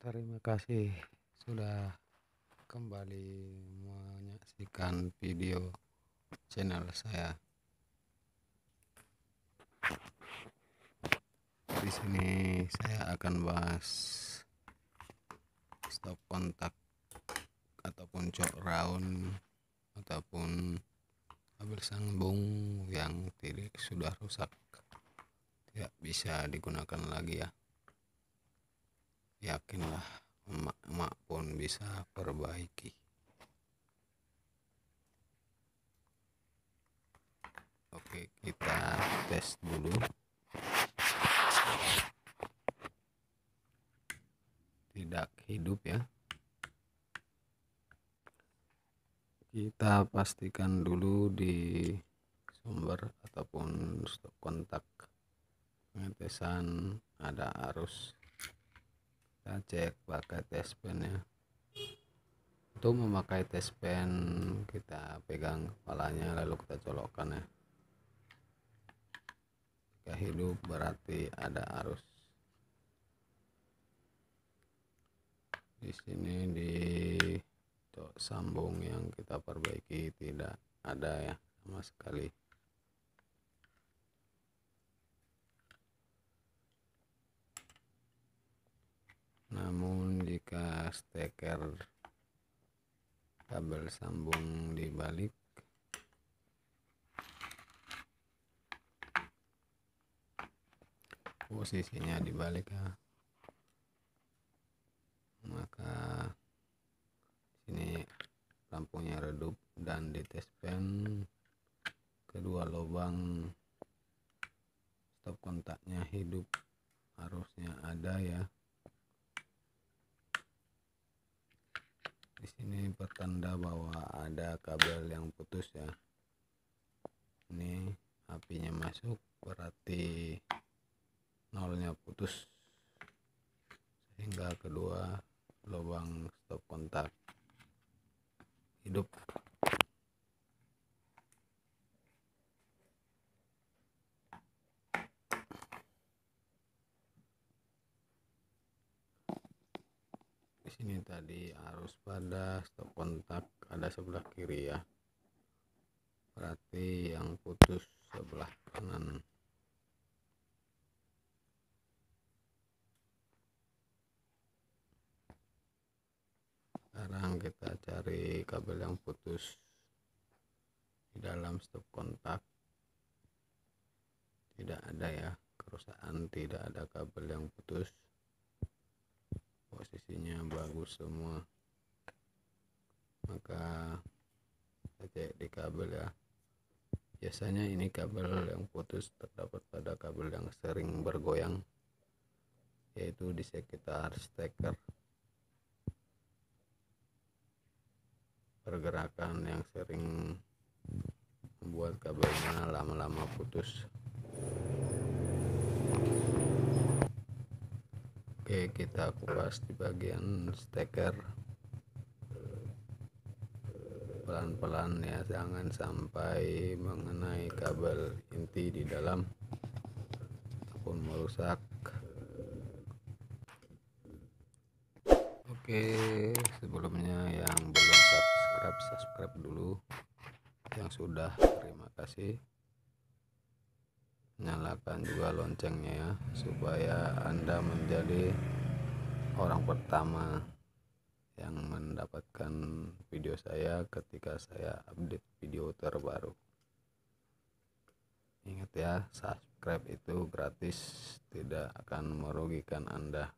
Terima kasih sudah kembali menyaksikan video channel saya. Di sini saya akan bahas stop kontak ataupun jok round ataupun kabel sambung yang sudah rusak, tidak bisa digunakan lagi ya. Yakinlah, emak-emak pun bisa perbaiki. Oke, kita tes dulu. Tidak hidup ya. Kita pastikan dulu di sumber ataupun stop kontak pengetesan ada arus. Kita cek pakai tes pen ya. Untuk memakai tes pen, kita pegang kepalanya lalu kita colokkan ya. Jika hidup berarti ada arus. Di sini di jok sambung yang kita perbaiki tidak ada ya sama sekali. Namun jika steker kabel sambung dibalik, posisinya dibalik ya, maka sini lampunya redup dan di tes pen kedua lubang stop kontaknya hidup, harusnya ada ya. Di sini pertanda bahwa ada kabel yang putus ya. Ini apinya masuk berarti nolnya putus, sehingga kedua lubang stop kontak hidup. Di sini tadi arus pada stop kontak ada sebelah kiri ya, berarti yang putus sebelah kanan. Sekarang kita cari kabel yang putus di dalam stop kontak. Tidak ada ya, kerusakan, tidak ada kabel yang putus, posisinya bagus semua. Maka kita cek di kabel ya. Biasanya ini kabel yang putus terdapat pada kabel yang sering bergoyang, yaitu di sekitar steker. Pergerakan yang sering membuat kabelnya lama-lama putus. Oke, kita kupas di bagian steker pelan-pelan ya, jangan sampai mengenai kabel inti di dalam ataupun merusak. Oke, sebelumnya yang belum subscribe dulu. Yang sudah, terima kasih. Nyalakan juga loncengnya ya, supaya Anda menjadi orang pertama yang mendapatkan video saya ketika saya update video terbaru. Ingat ya, subscribe itu gratis, tidak akan merugikan Anda.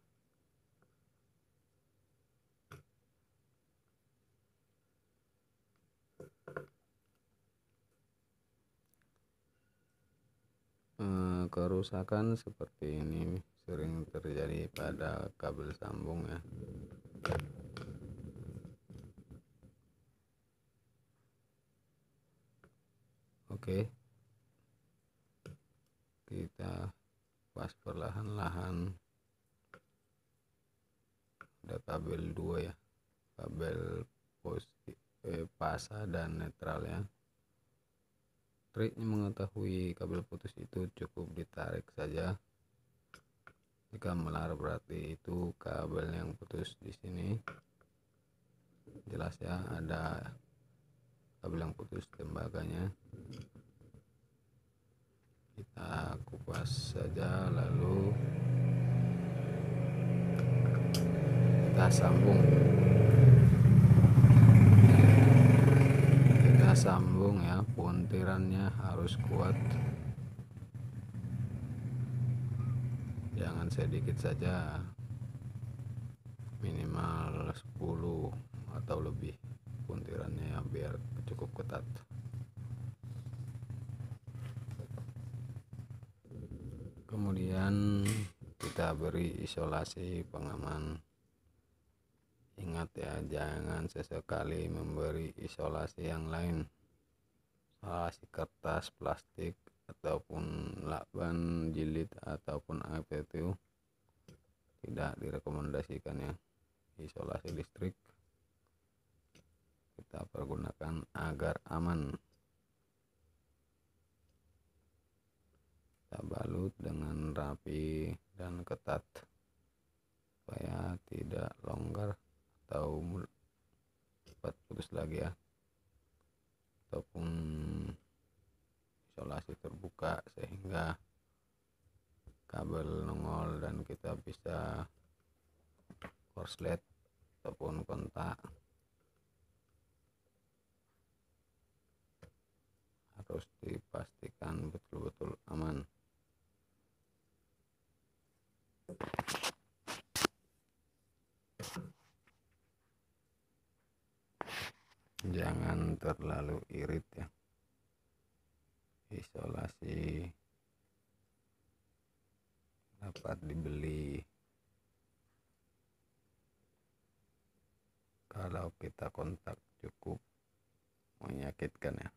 Kerusakan seperti ini sering terjadi pada kabel sambung ya. Oke, kita pas perlahan-lahan. Ada kabel dua ya, kabel pasa dan netral ya. Triknya mengetahui kabel putus itu cukup ditarik saja Jika melar berarti itu kabel yang putus di sini. Jelas ya, ada kabel yang putus tembaganya. Kita kupas saja, lalu kita sambung. Kita sambung ya, puntirannya harus kuat. Jangan sedikit saja, minimal 10 atau lebih puntirannya ya, biar cukup ketat. Kemudian kita beri isolasi pengaman. Ingat ya, jangan sesekali memberi isolasi yang lain, isolasi kertas, plastik, ataupun lakban, jilid, ataupun apa itu tidak direkomendasikan ya. Isolasi listrik kita pergunakan agar aman. Kita balut dengan rapi dan ketat supaya tidak longgar atau cepat putus lagi ya, ataupun isolasi terbuka sehingga kabel nongol dan kita bisa korslet ataupun kontak. Harus dipastikan betul-betul aman. Jangan terlalu irit ya. Isolasi dapat dibeli kalau kita kontak cukup menyakitkan ya.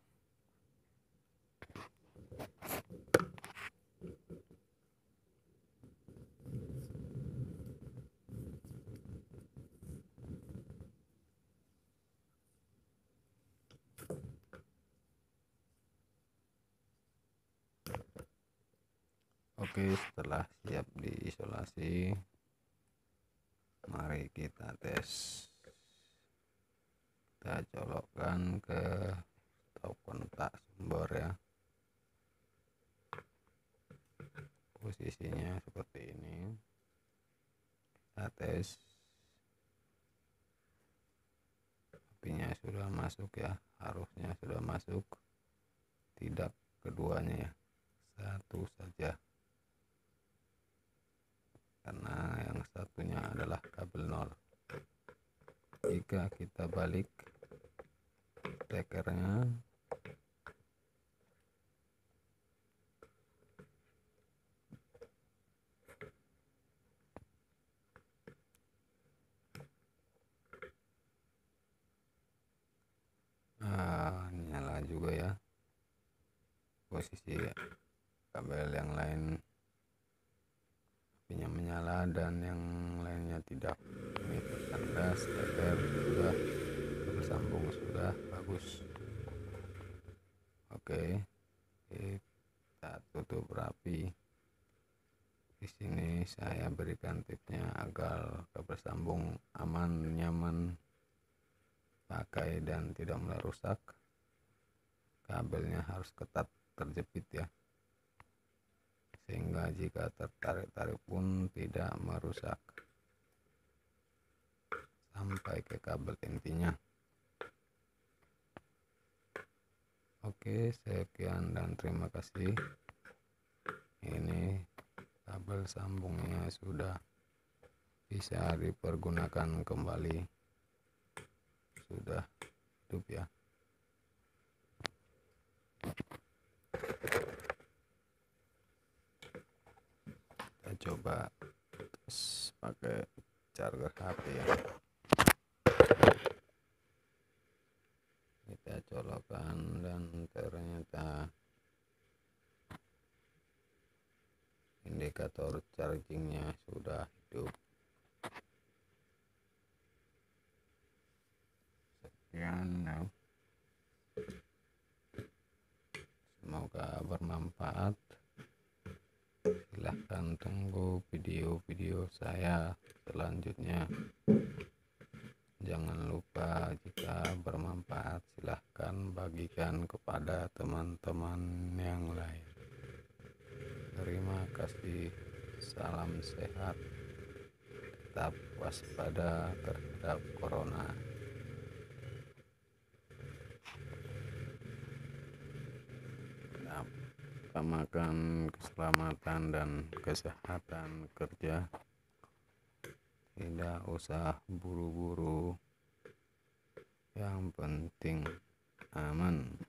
Oke, setelah siap diisolasi, mari kita tes. Kita colokkan ke stop kontak sumber ya. Posisinya seperti ini. Kita tes. Apinya sudah masuk ya, harusnya sudah masuk. Tidak keduanya ya, satu saja, karena yang satunya adalah kabel nol. Jika kita balik stekernya, nyala juga ya. Posisi kabel yang lain apinya menyala dan yang lainnya tidak. Ini pertanda steker sudah bersambung, sudah bagus. Oke, kita tutup rapi. Di sini saya berikan tipsnya agar kebersambung aman, nyaman pakai dan tidak mulai rusak. Kabelnya harus ketat terjepit ya, sehingga jika tertarik-tarik pun tidak merusak sampai ke kabel intinya. Oke, sekian dan terima kasih. Ini kabel sambungnya sudah bisa dipergunakan kembali, sudah hidup ya. Kita coba pakai charger HP ya. Kita colokkan dan ternyata indikator chargingnya sudah hidup. Sekian ya. Semoga bermanfaat. Silahkan tunggu video video-video saya selanjutnya. Jangan lupa jika bermanfaat silahkan bagikan kepada teman-teman yang lain. Terima kasih. Salam sehat. Tetap waspada terhadap corona. Utamakan keselamatan dan kesehatan kerja. Tidak usah buru-buru, yang penting aman.